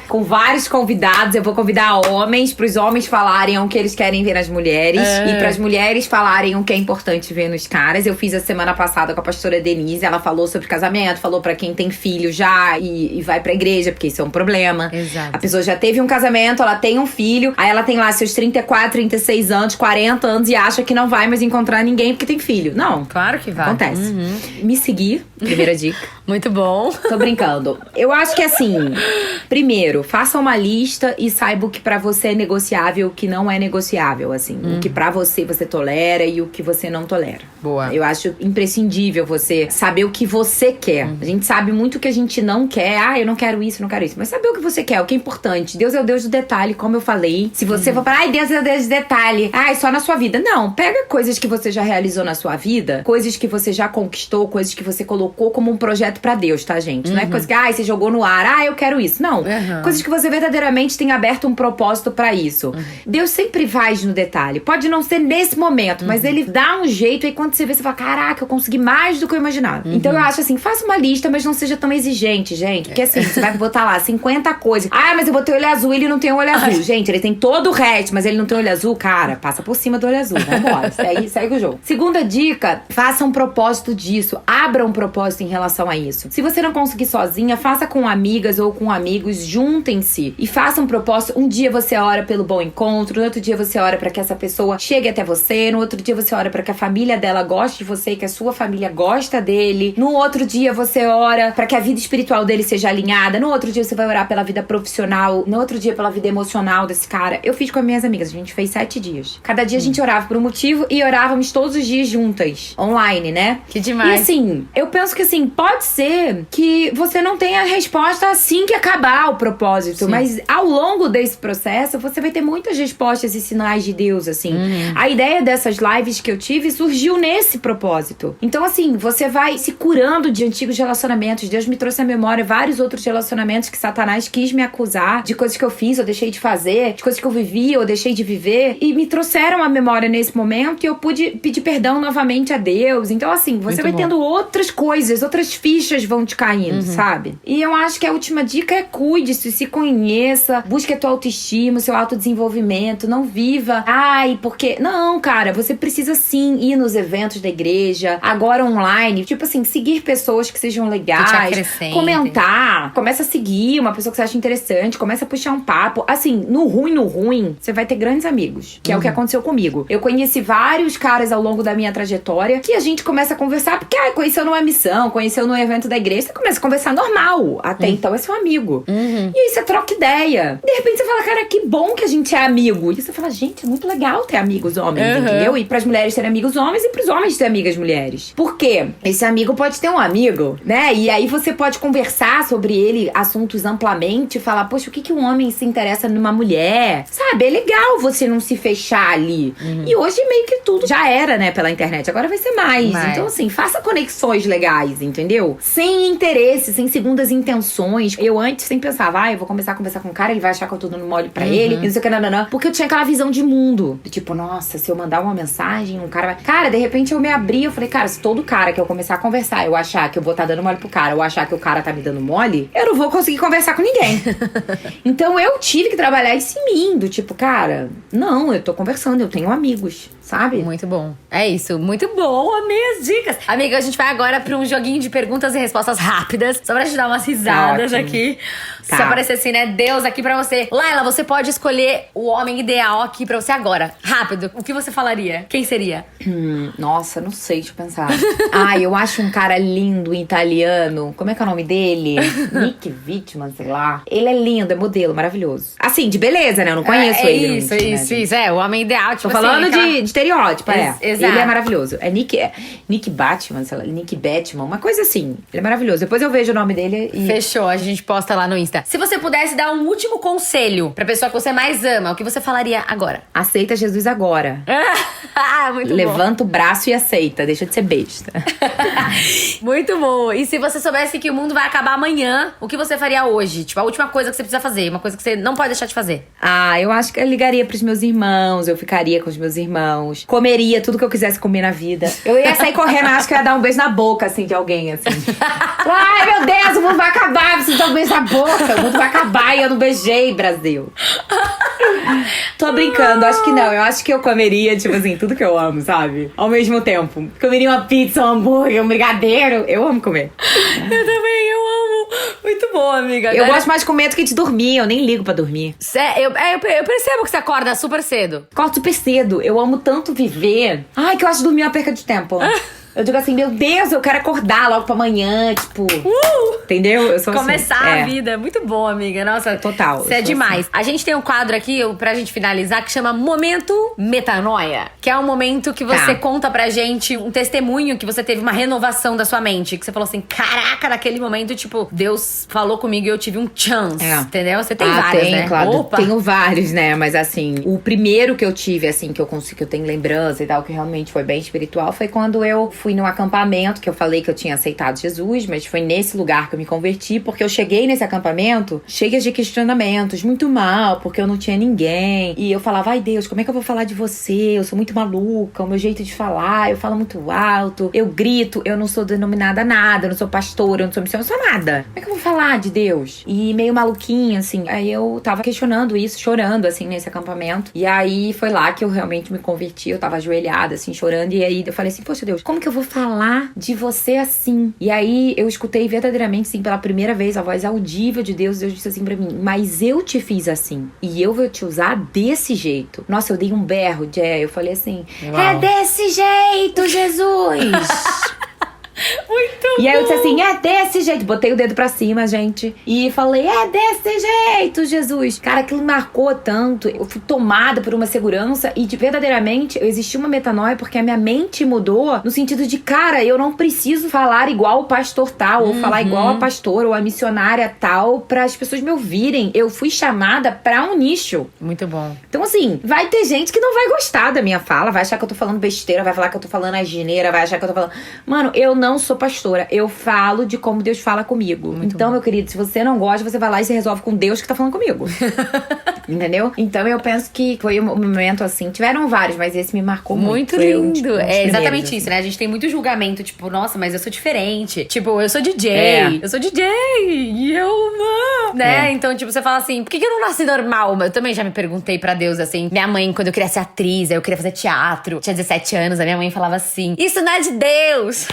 com vários convidados. Eu vou convidar homens, pros homens falarem o que eles querem ver nas mulheres e pras mulheres falarem o que é importante ver nos caras. Eu fiz a semana passada com a pastora Denise, ela falou sobre casamento, falou pra quem tem filho já e vai pra igreja, porque isso é um problema. Exato. A pessoa já teve um casamento, ela tem um filho, aí ela tem lá seus 34, 36 anos, 40 anos e acha que não vai mais encontrar ninguém porque tem filho. Não. Claro que vai. Acontece. Me seguir, primeira dica. Muito bom. Tô brincando. Eu acho que assim, primeiro, faça uma lista e saiba o que pra você é negociável e o que não é negociável, assim. O que pra você tolera e o que você não tolera. Boa. Eu acho imprescindível você saber o que você quer. A gente sabe muito o que a gente não quer. Eu não quero isso, não quero isso. Mas saber o que você quer, o que é importante. Deus é o Deus do detalhe, como eu falei. Se você for falar, Deus é o Deus do detalhe. Só na sua vida. Não, pega coisas que você já realizou na sua vida, coisas que você já conquistou, coisas que você colocou como um projeto pra Deus, tá, gente? Não é coisa que, você jogou no ar, eu quero isso. Não. Coisas que você verdadeiramente tem aberto um propósito pra isso. Deus sempre faz no detalhe. Pode não ser nesse momento, mas ele dá um jeito e quando você vê, você fala, caraca, eu consegui mais do que eu imaginava. Então eu acho assim, faça uma lista, mas não seja tão exigente, gente. Porque assim, você vai botar lá 50 coisas. Mas eu botei olho azul e ele não tem olho azul. Gente, ele tem todo o resto, mas ele não tem olho azul. Cara, passa por cima do olho azul. Vambora, segue o jogo. Segunda dica, faça um propósito disso. Abra um propósito em relação a isso. Se você não conseguir sozinha, faça com amigas ou com amigos, juntem-se e faça um propósito. Um dia você ora pelo bom encontro, no outro dia você ora pra que essa pessoa chegue até você, no outro dia você ora pra que a família dela goste de você e que a sua família gosta dele, no outro dia você ora pra que a vida espiritual dele seja alinhada, no outro dia você vai orar pela vida profissional, no outro dia pela vida emocional desse cara. Eu fiz com as minhas amigas, a gente fez 7 dias. Cada dia a gente orava por um motivo e orávamos todos os dias juntas, online, né? Que demais. E assim, eu penso que assim, pode ser que você não tenha a resposta assim que acabar o propósito, mas ao longo desse processo, você vai ter muitas respostas e sinais de Deus, assim. A ideia dessas lives que eu tive surgiu nesse propósito. Então, assim, você vai se curando de antigos relacionamentos. Deus me trouxe à memória vários outros relacionamentos que Satanás quis me acusar de coisas que eu fiz ou deixei de fazer, de coisas que eu vivi ou deixei de viver, e me trouxeram à memória nesse momento e eu pude pedir perdão novamente a Deus. Então, assim, você vai tendo outras coisas, outras fichas vão te caindo, sabe? E eu acho que a última dica é cuide-se, se conheça, busque a tua autoestima, o seu autodesenvolvimento, não viva, porque... Não, cara, você precisa sim ir nos eventos da igreja, agora online, tipo assim, seguir pessoas que sejam legais, comentar, começa a seguir uma pessoa que você acha interessante, começa a puxar um papo, assim, no ruim, você vai ter grandes amigos, que é o que aconteceu comigo. Eu conheci vários caras ao longo da minha trajetória que a gente começa a conversar, porque, conheceu numa missão, conheceu num evento da igreja, você começa a conversar normal, até então é seu amigo. E aí você troca ideia. De repente você fala, cara, que bom que a gente é amigo. E você fala, gente, é muito legal ter amigos homens, entendeu? E pras mulheres terem amigos homens e pros homens terem amigas mulheres. Por quê? Esse amigo pode ter um amigo, né? E aí você pode conversar sobre ele, assuntos amplamente, falar, poxa, o que um homem se interessa numa mulher? Sabe? É legal você não se fechar ali. E hoje meio que tudo já era, né, pela internet. Agora vai ser mais. Então, assim, faça conexões legais, entendeu? Sem interesse, sem segundas intenções. Eu antes sempre pensava, eu vou começar a conversar com um cara, ele vai achar que eu tô dando mole pra ele, e não sei o que, não. Porque eu tinha aquela visão de mundo. Tipo, nossa, se eu mandar uma mensagem, um cara vai... Cara, de repente eu me abri, eu falei, cara, se todo cara que eu começar a conversar, eu achar que eu vou estar dando mole pro cara, ou achar que o cara tá me dando mole, eu não vou conseguir conversar com ninguém. Então eu tive que trabalhar isso em mim, do tipo, cara, não, eu tô conversando, eu tenho amigos, sabe? Muito bom. É isso, muito bom, amei as dicas. Amiga, a gente vai agora pra um joguinho de perguntas e respostas rápidas, só pra te dar umas risadas aqui. Se aparecer assim, né, Deus aqui pra você. Laila, você pode escolher o homem ideal aqui pra você agora. Rápido, o que você falaria? Quem seria? Nossa, não sei, deixa eu pensar. Eu acho um cara lindo, italiano. Como é que é o nome dele? Nick Wittmann, sei lá. Ele é lindo, é modelo, maravilhoso. Assim, de beleza, né? Eu não conheço ele. Isso. É, o homem ideal, tipo tô falando de estereótipo, Exato. Ele é maravilhoso. É Nick Batman, sei lá, Nick Batman, uma coisa assim. Ele é maravilhoso. Depois eu vejo o nome dele e... Fechou, a gente posta lá no Insta. Se você pudesse dar um último conselho pra pessoa que você mais ama, o que você falaria agora? Aceita Jesus agora. Muito Levanta o braço e aceita. Deixa de ser besta. Muito bom. E se você soubesse que o mundo vai acabar amanhã, o que você faria hoje? Tipo, a última coisa que você precisa fazer. Uma coisa que você não pode deixar de fazer. Eu acho que eu ligaria pros meus irmãos. Eu ficaria com os meus irmãos. Comeria tudo que eu quisesse comer na vida. Eu ia sair correndo, acho que eu ia dar um beijo na boca, assim, de alguém, assim. Ai, meu Deus, o mundo vai acabar. Eu preciso dar um beijo na boca. O mundo vai acabar e eu não beijei, Brasil. Tô brincando, acho que não. Eu acho que eu comeria, tipo assim, tudo que eu amo, sabe? Ao mesmo tempo. Comeria uma pizza, um hambúrguer, um brigadeiro. Eu amo comer. Eu também, eu amo. Muito bom, amiga. Eu gosto mais de comer do que de dormir. Eu nem ligo pra dormir. Eu percebo que você acorda super cedo. Acordo super cedo. Eu amo tanto viver. Ai, que eu acho dormir uma perca de tempo. Eu digo assim, meu Deus, eu quero acordar logo pra amanhã, tipo... Entendeu? Eu sou Começar assim. a vida. Muito bom, amiga. Nossa, total. Isso é demais. Assim. A gente tem um quadro aqui, pra gente finalizar, que chama Momento Metanoia. Que é um momento que você conta pra gente um testemunho que você teve uma renovação da sua mente. Que você falou assim, caraca, naquele momento, tipo, Deus falou comigo e eu tive um chance. Entendeu? Você tem vários, né? Claro. Opa. Tenho vários, né? Mas assim, o primeiro que eu tive, assim, que eu tenho lembrança e tal, que realmente foi bem espiritual, foi quando eu fui num acampamento, que eu falei que eu tinha aceitado Jesus, mas foi nesse lugar que eu me converti, porque eu cheguei nesse acampamento cheia de questionamentos, muito mal, porque eu não tinha ninguém. E eu falava, ai Deus, como é que eu vou falar de você? Eu sou muito maluca, o meu jeito de falar, eu falo muito alto, eu grito, eu não sou denominada nada, eu não sou pastora, eu não sou missionária, eu não sou nada. Como é que eu vou falar de Deus? E meio maluquinha, assim. Aí eu tava questionando isso, chorando, assim, nesse acampamento. E aí foi lá que eu realmente me converti, eu tava ajoelhada, assim, chorando. E aí eu falei assim, poxa Deus, como que eu vou falar de você assim? E aí eu escutei verdadeiramente, assim, pela primeira vez, a voz audível de Deus. Deus disse assim pra mim, mas eu te fiz assim e eu vou te usar desse jeito. Nossa, eu dei um berro, eu falei assim, é desse jeito, Jesus. Muito E aí eu disse assim, é desse jeito. Botei o dedo pra cima, gente. E falei, é desse jeito, Jesus. Cara, aquilo me marcou tanto. Eu fui tomada por uma segurança. E verdadeiramente, existiu uma metanoia porque a minha mente mudou. No sentido de, cara, eu não preciso falar igual o pastor tal. Ou falar igual a pastora ou a missionária tal. Para as pessoas me ouvirem. Eu fui chamada pra um nicho. Muito bom. Então assim, vai ter gente que não vai gostar da minha fala. Vai achar que eu tô falando besteira. Vai falar que eu tô falando asneira. Vai achar que eu tô falando... Mano, eu não sou pastora. Eu falo de como Deus fala comigo. Muito então, bom. Meu querido, se você não gosta, você vai lá e se resolve com Deus que tá falando comigo. Entendeu? Então eu penso que foi um momento assim. Tiveram vários, mas esse me marcou muito. Muito lindo. É exatamente isso, né? A gente tem muito julgamento, tipo, nossa, mas eu sou diferente. Tipo, eu sou DJ. Eu sou DJ. E eu não. Né? Então, tipo, você fala assim, por que eu não nasci normal? Eu também já me perguntei pra Deus, assim. Minha mãe, quando eu queria ser atriz, eu queria fazer teatro. Tinha 17 anos, a minha mãe falava assim, isso não é de Deus.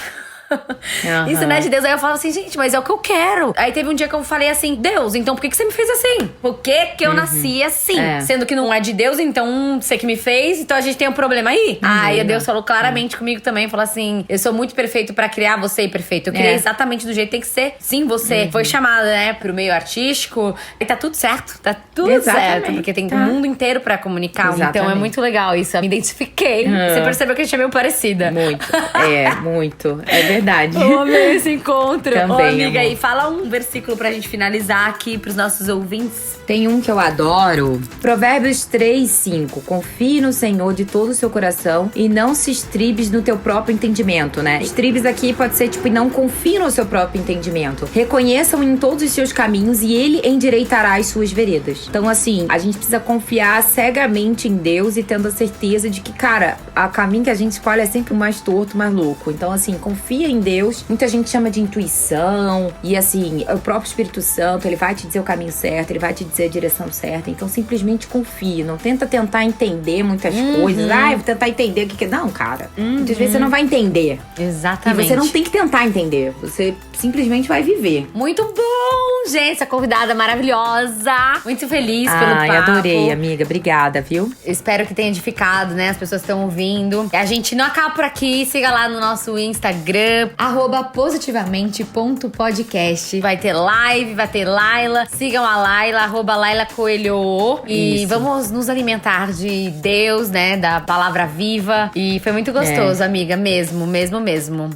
Isso não é de Deus. Aí eu falo assim, gente, mas é o que eu quero. Aí teve um dia que eu falei assim, Deus, então por que você me fez assim? Por que eu nasci assim? Sendo que não é de Deus, então você que me fez, então a gente tem um problema aí. Aí Deus falou claramente comigo também, falou assim, eu sou muito perfeito pra criar você perfeito. Eu criei exatamente do jeito que tem que ser. Sim, você foi chamada, né, pro meio artístico. E tá tudo certo. Tá tudo certo. Porque tem o mundo inteiro pra comunicar. Então é muito legal isso. Eu me identifiquei. Você percebeu que a gente é meio parecida. Muito. Muito. É verdade. Eu amei esse encontro. Também, amiga, amor. e fala um versículo pra gente finalizar aqui pros nossos ouvintes. Tem um que eu adoro. Provérbios 3:5. Confie no Senhor de todo o seu coração e não se estribes no teu próprio entendimento, né? Estribes aqui pode ser tipo, não confie no seu próprio entendimento. Reconheçam em todos os seus caminhos e ele endireitará as suas veredas. Então, assim, a gente precisa confiar cegamente em Deus e tendo a certeza de que, cara, o caminho que a gente escolhe é sempre o mais torto, mais louco. Então, assim, confia em Deus. Muita gente chama de intuição. E, assim, o próprio Espírito Santo, ele vai te dizer o caminho certo, ele vai te dizer a direção certa. Então, simplesmente confie. Não tenta tentar entender muitas coisas. Eu vou tentar entender o que... Não, cara. Muitas vezes você não vai entender. Exatamente. E você não tem que tentar entender. Você simplesmente vai viver. Muito bom, gente, essa convidada maravilhosa. Muito feliz pelo papo. Adorei, amiga. Obrigada, viu? Espero que tenha edificado, né? As pessoas estão ouvindo. A gente não acaba por aqui. Siga lá no nosso Instagram, @positivamente.podcast. Vai ter live, vai ter Laila. Sigam a Laila, @Laila Coelho. E vamos nos alimentar de Deus, né? Da palavra viva. E foi muito gostoso, amiga. Mesmo.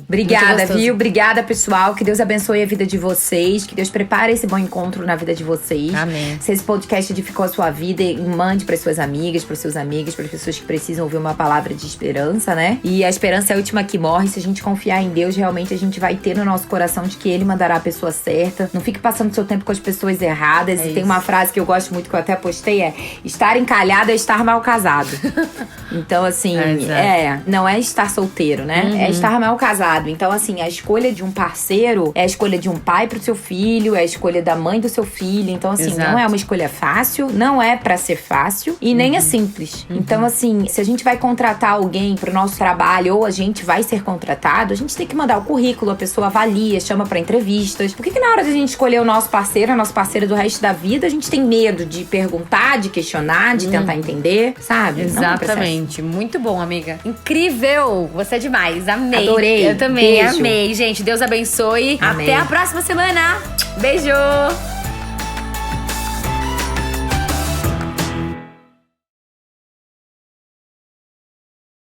Obrigada, viu? Obrigada, pessoal. Que Deus abençoe a vida de vocês. Que Deus prepare esse bom encontro na vida de vocês. Amém. Se esse podcast edificou a sua vida, mande para suas amigas, para seus amigos, para as pessoas que precisam ouvir uma palavra de esperança, né? E a esperança é a última que morre. Se a gente confiar em Deus, realmente a gente vai ter no nosso coração de que Ele mandará a pessoa certa. Não fique passando seu tempo com as pessoas erradas. E tem uma frase que eu gosto muito, que eu até postei, estar encalhado é estar mal casado. Então, assim, não é estar solteiro, né? É estar mal casado. Então, assim, a escolha de um parceiro é a escolha de um pai pro seu filho, é a escolha da mãe do seu filho. Então, assim, não é uma escolha fácil, não é pra ser fácil e nem é simples. Então, assim, se a gente vai contratar alguém pro nosso trabalho ou a gente vai ser contratado, a gente tem que mandar o currículo, a pessoa avalia, chama pra entrevistas. Por que na hora de a gente escolher o nosso parceiro, a nossa parceira do resto da vida, a gente tem medo de perguntar, de questionar, de tentar entender, sabe? Exatamente. Muito bom, amiga. Incrível! Você é demais. Amei. Adorei. Eu também Beijo. amei. Gente, Deus abençoe. Amém. Até a próxima semana. Beijo!